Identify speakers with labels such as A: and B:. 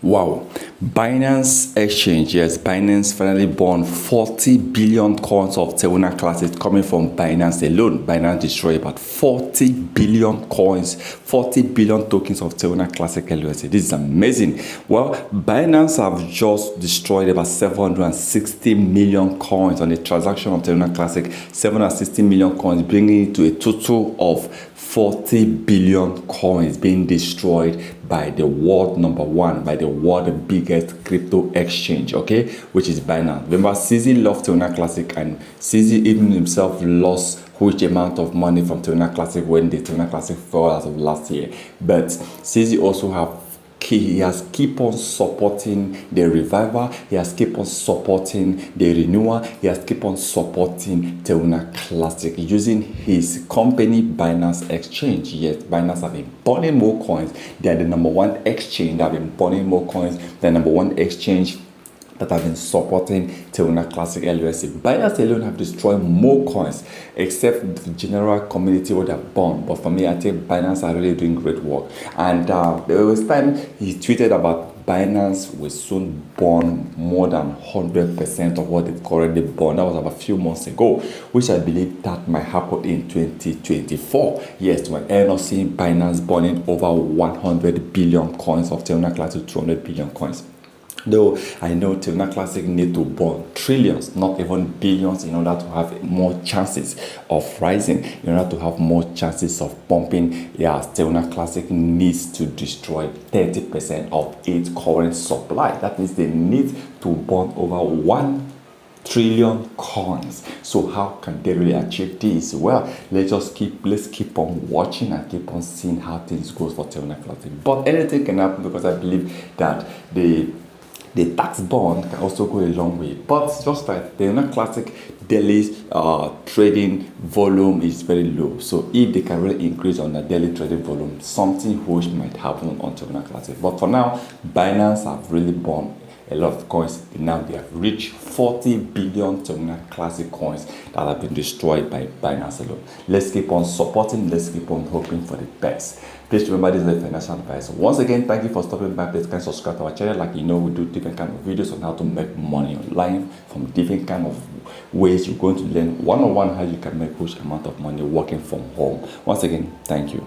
A: Wow, Binance Exchange, yes, Binance finally burned 40 billion coins of Terra Classic coming from Binance alone. Binance destroyed about 40 billion coins, 40 billion tokens of Terra Classic LLC. This is amazing. Well, Binance have just destroyed about 760 million coins on a transaction of Terra Classic, 760 million coins, bringing it to a total of 40 billion coins being destroyed by the world number one, by the world biggest crypto exchange, okay, which is Binance. Remember, CZ loved Terra Classic, and CZ even himself lost huge amount of money from Terra Classic when the Terra Classic fell as of last year. But CZ also he has keep on supporting the revival, he has keep on supporting the renewal, he has keep on supporting Terra Classic using his company Binance Exchange. Yes, Binance have been burning more coins. They are the number one exchange that have been burning more coins. The number one exchange that have been supporting Terra Classic LLC. Binance alone have destroyed more coins, except the general community would have burned. But for me, I think Binance are really doing great work. And there was time he tweeted about Binance will soon burn more than 100% of what it currently burned. That was about a few months ago, which I believe that might happen in 2024. Yes, we're end up seeing Binance burning over 100 billion coins of Terra Classic, 200 billion coins. Though I know Terra Classic need to burn trillions, not even billions, in order to have more chances of rising, in order to have more chances of pumping. Yes, Terra Classic needs to destroy 30% of its current supply. That means they need to burn over 1 trillion coins. So how can they really achieve this? Well, let's keep on watching and keep on seeing how things goes for Terra Classic. But anything can happen, because I believe that the tax bond can also go a long way. But just like the Terra Classic daily trading volume is very low. So if they can really increase on the daily trading volume, something huge might happen on Terra Classic. But for now, Binance have really burned a lot of coins. Now they have reached 40 billion Terra Classic coins that have been destroyed by Binance alone. Let's keep on supporting, let's keep on hoping for the best. Please remember, this is a financial advice. Once again, thank you for stopping by. Please can subscribe to our channel. Like you know, we do different kind of videos on how to make money online from different kind of ways. You're going to learn one-on-one how you can make huge amount of money working from home. Once again, thank you.